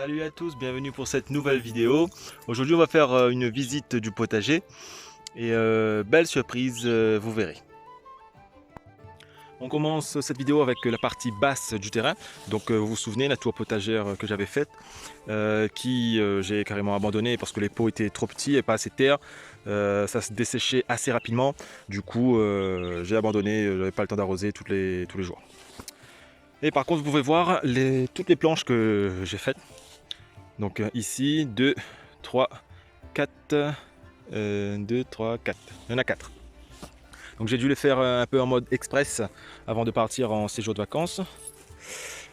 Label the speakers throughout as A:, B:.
A: Salut à tous, bienvenue pour cette nouvelle vidéo. Aujourd'hui on va faire une visite du potager et belle surprise, vous verrez. On commence cette vidéo avec la partie basse du terrain. Donc vous vous souvenez la tour potagère que j'avais faite, qui j'ai carrément abandonné parce que les pots étaient trop petits et pas assez de terre. Ça se desséchait assez rapidement. Du coup j'ai abandonné, j'avais pas le temps d'arroser tous les jours. Et par contre vous pouvez voir toutes les planches que j'ai faites. Donc ici, 2, 3, 4, 2, 3, 4. Il y en a 4. Donc j'ai dû les faire un peu en mode express avant de partir en séjour de vacances.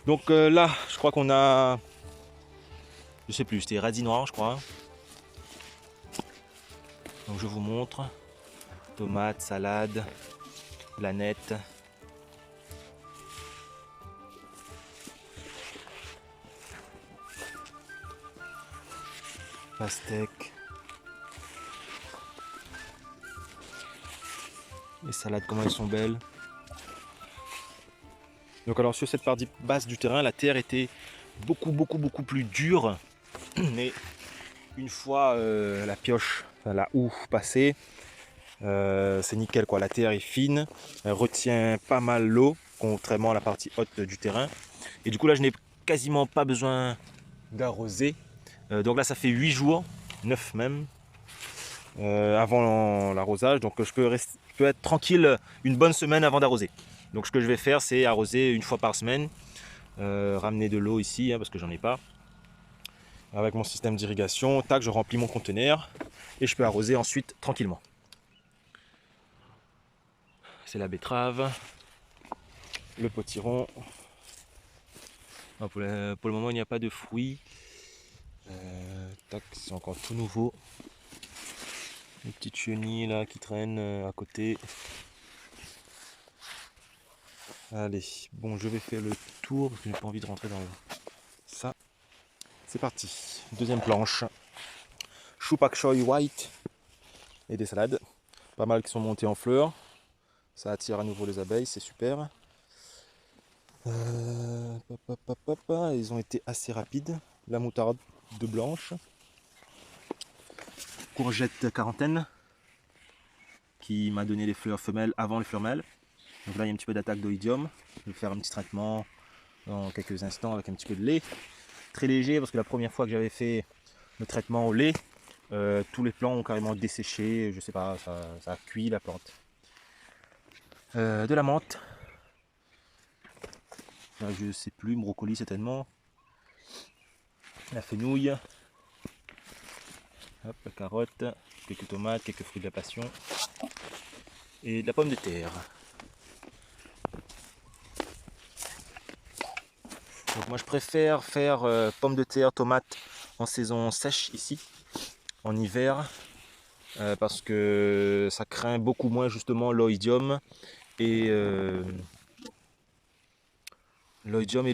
A: Donc là, je crois qu'on a, je sais plus, c'était radis noir, je crois. Donc je vous montre. Tomates, salade, planète. Pastèque. Les salades, comment elles sont belles. Donc alors sur cette partie basse du terrain, la terre était beaucoup plus dure. Mais une fois la pioche, enfin, la houe passée, c'est nickel quoi. La terre est fine, elle retient pas mal l'eau, contrairement à la partie haute du terrain. Et du coup là je n'ai quasiment pas besoin d'arroser. Donc là ça fait 8 jours, 9 même, avant l'arrosage. Donc je peux être tranquille une bonne semaine avant d'arroser. Donc ce que je vais faire c'est arroser une fois par semaine, ramener de l'eau ici parce que j'en ai pas. Avec mon système d'irrigation, tac, je remplis mon conteneur et je peux arroser ensuite tranquillement. C'est la betterave, le potiron. Pour le moment il n'y a pas de fruits. Tac, c'est encore tout nouveau. Les petites chenilles là qui traînent à côté. Allez, bon je vais faire le tour parce que j'ai pas envie de rentrer dans ça. C'est parti, deuxième planche. Chou pak choy white et des salades. Pas mal qui sont montées en fleurs. Ça attire à nouveau les abeilles, c'est super. Ils ont été assez rapides. La moutarde de blanche. Courgette quarantaine qui m'a donné les fleurs femelles avant les fleurs mâles. Donc là il y a un petit peu d'attaque d'oïdium. Je vais faire un petit traitement dans quelques instants avec un petit peu de lait. Très léger parce que la première fois que j'avais fait le traitement au lait, tous les plants ont carrément desséché. Je sais pas, ça a cuit la plante. De la menthe. Là, je sais plus, brocoli certainement. La fenouil. Hop, la carotte. Quelques tomates, quelques fruits de la passion. Et de la pomme de terre. Donc moi je préfère faire pommes de terre, tomates en saison sèche ici, en hiver, parce que ça craint beaucoup moins justement l'oïdium et le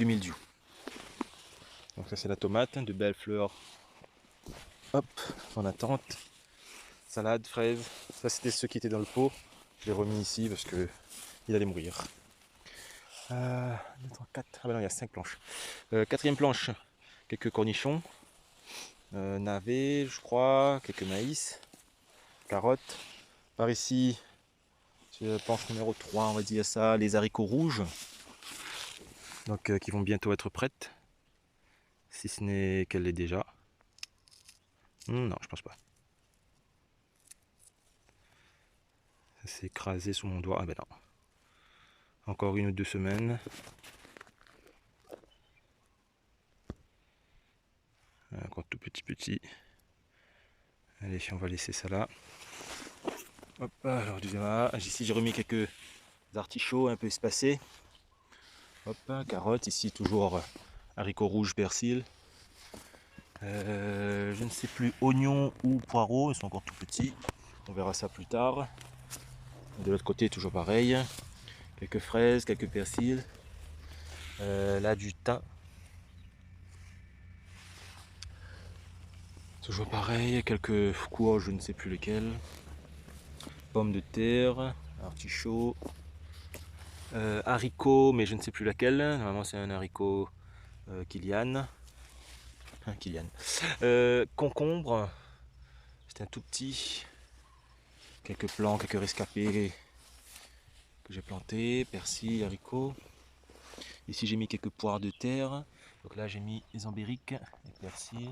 A: mildiou. Donc ça c'est la tomate, de belles fleurs, hop, en attente. Salade, fraises, ça c'était ceux qui étaient dans le pot, je l'ai remis ici parce que il allait mourir. 2, 3, 4, ah ben non il y a 5 planches. Quatrième planche, quelques cornichons. Navets, je crois, quelques maïs, carottes. Par ici, c'est la planche numéro 3, on va dire ça, les haricots rouges. Donc qui vont bientôt être prêtes. Si ce n'est qu'elle l'est déjà. Non, je pense pas. Ça s'est écrasé sous mon doigt. Ah ben non. Encore 1 ou 2 semaines. Encore tout petit. Allez, on va laisser ça là. Hop, alors ici j'ai remis quelques artichauts un peu espacés. Hop, carottes, ici toujours haricots rouges, persil. Je ne sais plus, oignons ou poireaux, ils sont encore tout petits. On verra ça plus tard. De l'autre côté, toujours pareil. Quelques fraises, quelques persils. Là, du thym. Toujours pareil, quelques courges, je ne sais plus lesquelles. Pommes de terre, artichauts. Haricots, mais je ne sais plus laquelle. Normalement, c'est un haricot Kilian. Kylian. Concombre, c'est un tout petit. Quelques plants, quelques rescapés que j'ai plantés, persil, haricots. Ici j'ai mis quelques poires de terre. Donc là j'ai mis les embériques et persil.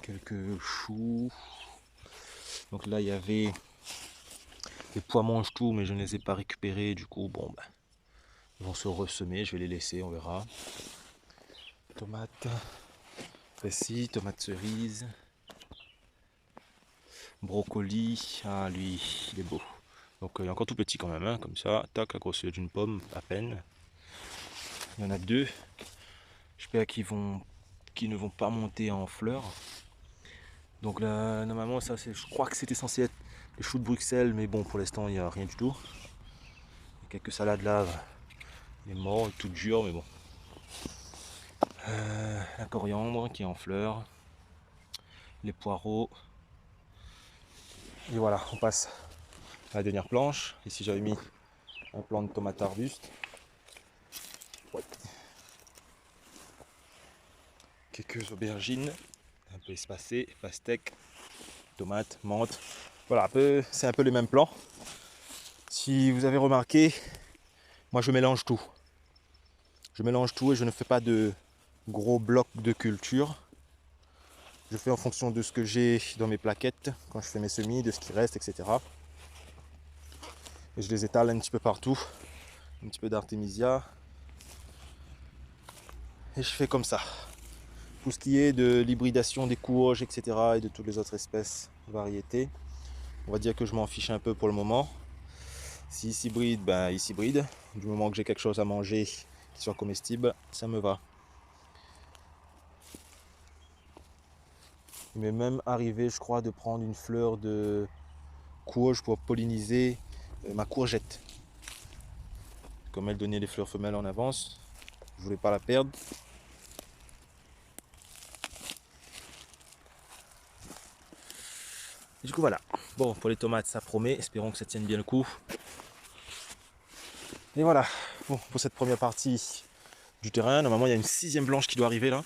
A: Quelques choux. Donc là il y avait les pois mange-tout, mais je ne les ai pas récupérés. Du coup, bon, bah, ils vont se ressemer. Je vais les laisser, on verra. Tomates, persil, tomates cerises. Brocoli, ah lui, il est beau. Donc il est encore tout petit quand même, hein, comme ça, tac, la grosseur d'une pomme, à peine. Il y en a deux. J'espère qu'ils ne vont pas monter en fleurs. Donc là, normalement, ça, je crois que c'était censé être les choux de Bruxelles, mais bon, pour l'instant, il n'y a rien du tout. Il y a quelques salades là, il est mort, tout dur, mais bon. La coriandre qui est en fleurs, les poireaux. Et voilà, on passe à la dernière planche. Ici, j'avais mis un plant de tomates arbuste. Ouais. Quelques aubergines, un peu espacées, pastèques, tomates, menthe. Voilà, c'est un peu les mêmes plants. Si vous avez remarqué, moi je mélange tout. Je mélange tout et je ne fais pas de gros blocs de culture. Je fais en fonction de ce que j'ai dans mes plaquettes, quand je fais mes semis, de ce qui reste, etc. Et je les étale un petit peu partout. Un petit peu d'artémisia. Et je fais comme ça. Tout ce qui est de l'hybridation des courges, etc. et de toutes les autres espèces, variétés. On va dire que je m'en fiche un peu pour le moment. S'il s'hybride, ben il s'hybride. Du moment que j'ai quelque chose à manger qui soit comestible, ça me va. Il m'est même arrivé, je crois, de prendre une fleur de courge pour polliniser ma courgette. Comme elle donnait les fleurs femelles en avance, je voulais pas la perdre. Et du coup voilà. Bon, pour les tomates, ça promet. Espérons que ça tienne bien le coup. Et voilà. Bon, pour cette première partie du terrain, normalement il y a une 6e blanche qui doit arriver là.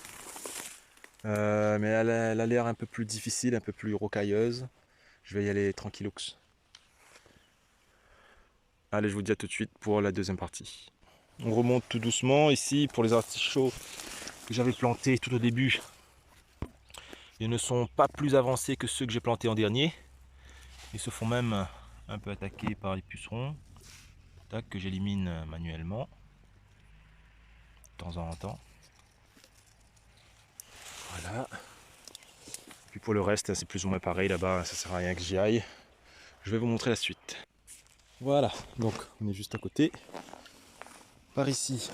A: Mais elle a l'air un peu plus difficile, un peu plus rocailleuse. Je vais y aller tranquillux. Allez, je vous dis à tout de suite pour la deuxième partie. On remonte tout doucement ici pour les artichauts que j'avais plantés tout au début. Ils ne sont pas plus avancés que ceux que j'ai plantés en dernier. Ils se font même un peu attaquer par les pucerons. Tac, que j'élimine manuellement de temps en temps. Voilà. Puis pour le reste, c'est plus ou moins pareil là-bas, ça sert à rien que j'y aille. Je vais vous montrer la suite. Voilà, donc on est juste à côté. Par ici,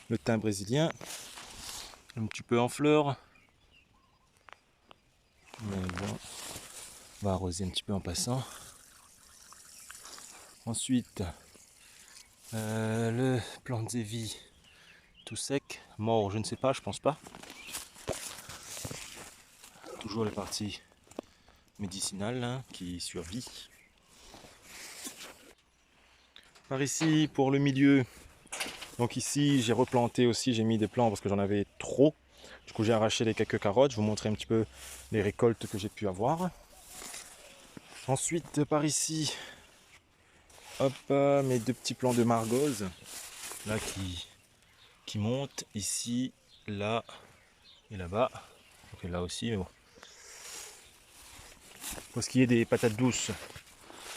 A: le thym brésilien, un petit peu en fleurs. Mais bon, on va arroser un petit peu en passant. Ensuite, le plant de zévi tout sec, mort, je ne sais pas, je pense pas. Toujours les parties médicinales hein, qui survit. Par ici, pour le milieu, donc ici j'ai replanté aussi, j'ai mis des plants parce que j'en avais trop. Du coup j'ai arraché les quelques carottes, je vais vous montrer un petit peu les récoltes que j'ai pu avoir. Ensuite par ici, hop, mes deux petits plants de margose, là qui montent, ici, là et là-bas. Donc là aussi, mais bon. Pour ce qui est des patates douces,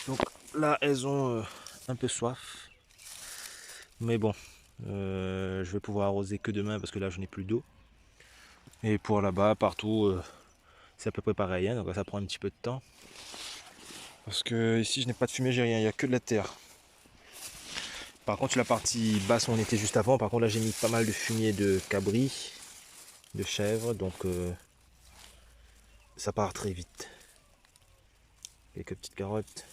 A: donc là elles ont un peu soif. Mais bon, je vais pouvoir arroser que demain parce que là je n'ai plus d'eau. Et pour là-bas, partout, c'est à peu près pareil, hein, donc ça prend un petit peu de temps. Parce que ici je n'ai pas de fumée, j'ai rien, il n'y a que de la terre. Par contre sur la partie basse où on était juste avant, par contre là j'ai mis pas mal de fumier de cabri, de chèvre, donc ça part très vite. Quelques petites carottes.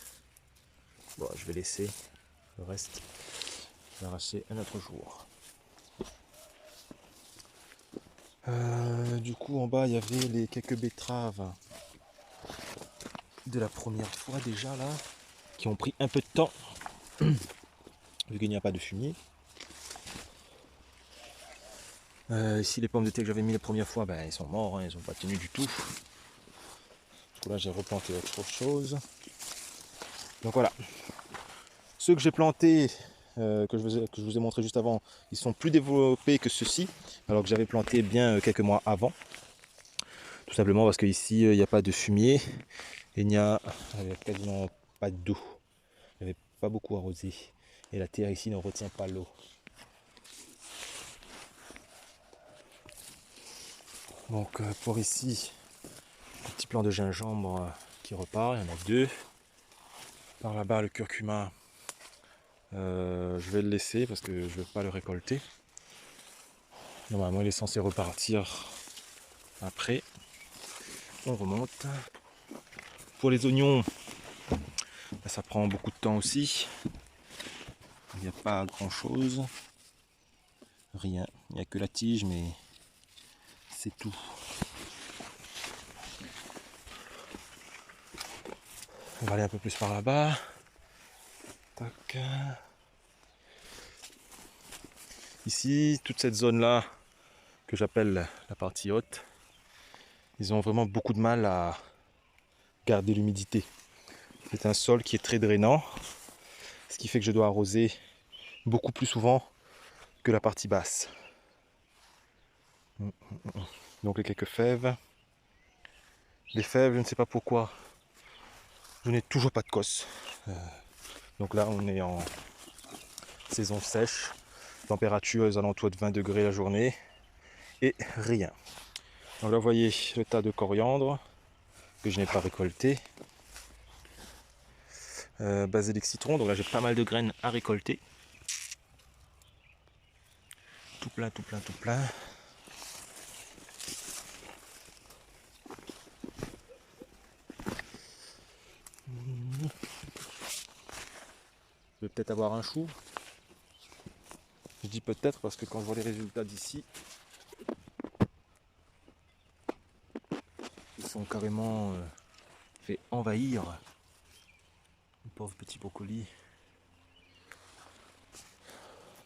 A: Bon, je vais laisser le reste, je vais arracher un autre jour. Du coup en bas il y avait les quelques betteraves de la première fois déjà là, qui ont pris un peu de temps, vu qu'il n'y a pas de fumier. Ici les pommes de terre que j'avais mis la première fois, ben, ils sont morts, hein, ils n'ont pas tenu du tout. Du coup là j'ai replanté autre chose. Donc voilà. Ceux que j'ai plantés, que je vous ai montré juste avant, ils sont plus développés que ceux-ci, alors que j'avais planté bien quelques mois avant. Tout simplement parce qu'ici il n'y a pas de fumier et il n'y a quasiment pas d'eau. Il n'y avait pas beaucoup arrosé et la terre ici ne retient pas l'eau. Donc pour ici, un petit plant de gingembre qui repart, il y en a deux. Par là-bas le curcuma, je vais le laisser parce que je ne veux pas le récolter. Normalement il est censé repartir après. On remonte. Pour les oignons, ça prend beaucoup de temps aussi. Il n'y a pas grand chose. Rien. Il n'y a que la tige, mais c'est tout. On va aller un peu plus par là-bas. Tac. Ici, toute cette zone-là, que j'appelle la partie haute, ils ont vraiment beaucoup de mal à garder l'humidité. C'est un sol qui est très drainant, ce qui fait que je dois arroser beaucoup plus souvent que la partie basse. Donc les quelques fèves. Les fèves, je ne sais pas pourquoi, je n'ai toujours pas de cosse. Donc là, on est en saison sèche, température aux alentours de 20 degrés la journée et rien. Donc là, vous voyez le tas de coriandre que je n'ai pas récolté. Basilic citron, donc là j'ai pas mal de graines à récolter. Tout plein, tout plein, tout plein. Je vais peut-être avoir un chou. Je dis peut-être parce que quand je vois les résultats d'ici, ils sont carrément fait envahir. Le pauvre petit brocoli.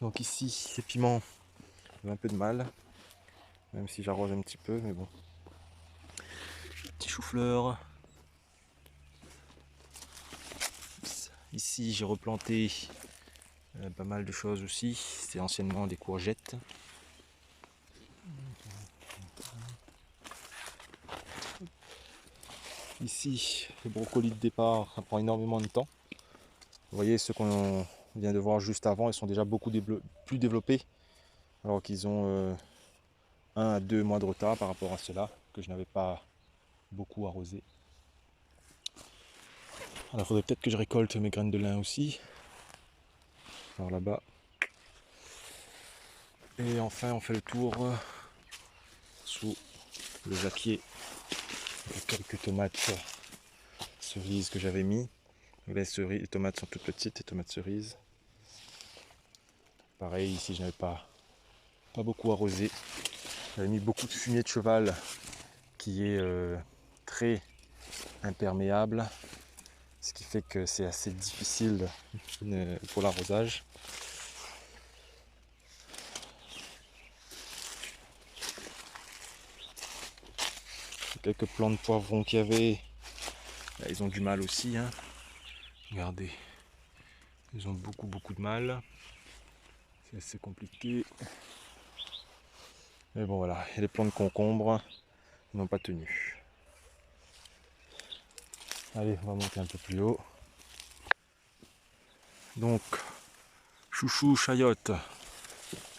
A: Donc ici, les piments, j'ai un peu de mal, même si j'arrose un petit peu, mais bon. Petit chou-fleur. Ici, j'ai replanté pas mal de choses aussi. C'était anciennement des courgettes. Ici, les brocolis de départ, ça prend énormément de temps. Vous voyez, ceux qu'on vient de voir juste avant, ils sont déjà beaucoup plus développés, alors qu'ils ont 1 à 2 mois de retard par rapport à ceux-là, que je n'avais pas beaucoup arrosé. Alors il faudrait peut-être que je récolte mes graines de lin aussi. Alors là-bas. Et enfin on fait le tour sous le jacquier. Il y a quelques tomates cerises que j'avais mis. Les tomates sont toutes petites, les tomates cerises. Pareil, ici je n'avais pas beaucoup arrosé. J'avais mis beaucoup de fumier de cheval qui est très imperméable, ce qui fait que c'est assez difficile pour l'arrosage. Quelques plants de poivrons qu'il y avait, là, ils ont du mal aussi, hein. Regardez, ils ont beaucoup de mal, c'est assez compliqué. Mais bon voilà, et les plants de concombre n'ont pas tenu. Allez, on va monter un peu plus haut. Donc, chouchou, chayotte,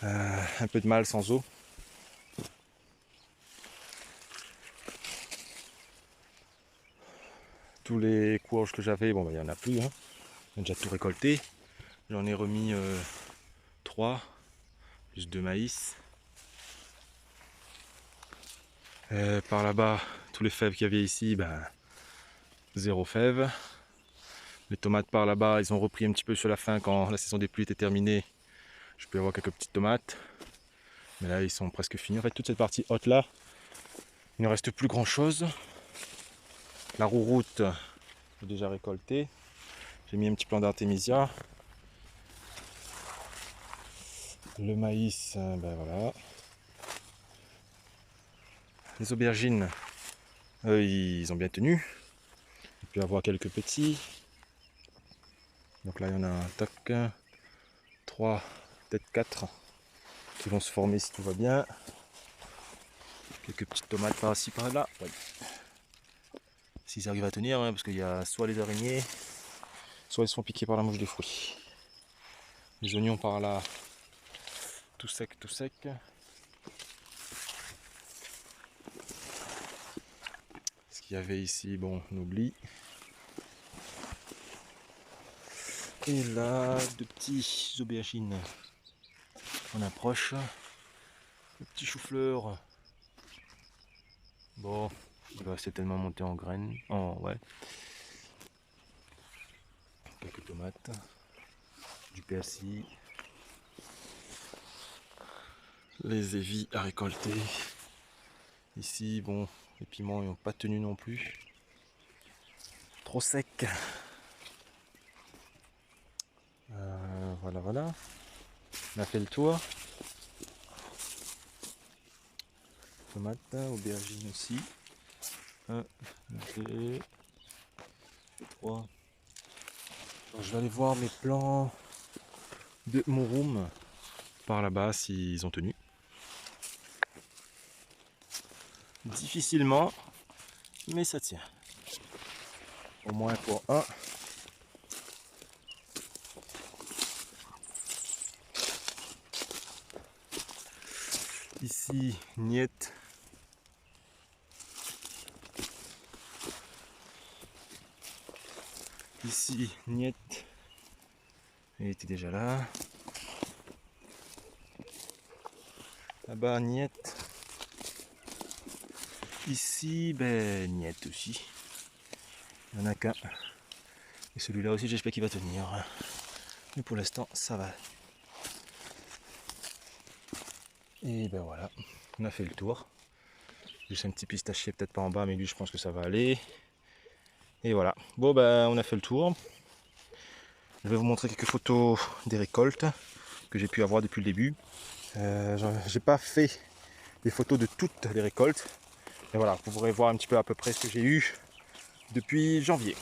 A: un peu de mal sans eau. Tous les courges que j'avais, bon, il n'y en a plus, hein. J'ai déjà tout récolté. J'en ai remis 3, plus 2 maïs. Par là-bas, tous les fèves qu'il y avait ici, ben, 0 fèves. Les tomates par là-bas, ils ont repris un petit peu sur la fin quand la saison des pluies était terminée. Je peux avoir quelques petites tomates. Mais là, ils sont presque finis. En fait, toute cette partie haute là, il ne reste plus grand chose. La rouroute, j'ai déjà récolté. J'ai mis un petit plant d'artémisia. Le maïs, ben voilà. les aubergines, ils ont bien tenu. Il peut y avoir quelques petits. Donc là, il y en a un tac, 3, peut-être 4 qui vont se former si tout va bien. Quelques petites tomates par-ci par-là. Ouais. S'ils arrivent à tenir, hein, parce qu'il y a soit les araignées, soit ils sont piqués par la mouche des fruits. Les oignons par là, tout sec, tout sec. Ce qu'il y avait ici, bon, on oublie. Et là, de petits aubergines. On approche. Le petit chou-fleur. Bon, il va certainement monter en graines. Oh, ouais. Quelques tomates. Du persil. Les évis à récolter. Ici, bon, les piments n'ont pas tenu non plus. Trop sec. Voilà, voilà. On a fait le tour. Tomates, aubergines aussi. 1, 2, 3. Alors, je vais aller voir mes plants de Mouroum par là-bas s'ils ont tenu. Difficilement, mais ça tient. Au moins pour un. Ici, niet. Ici, niet. Il était déjà là. Là-bas, niet. Ici, ben, niet aussi. Il n'y en a qu'un. Et celui-là aussi, j'espère qu'il va tenir. Mais pour l'instant, ça va. Et ben voilà, on a fait le tour. Juste un petit pistachier peut-être pas en bas, mais lui, je pense que ça va aller. Et voilà. Bon, ben, on a fait le tour. Je vais vous montrer quelques photos des récoltes que j'ai pu avoir depuis le début. J'ai pas fait des photos de toutes les récoltes. Mais voilà, vous pourrez voir un petit peu à peu près ce que j'ai eu depuis janvier.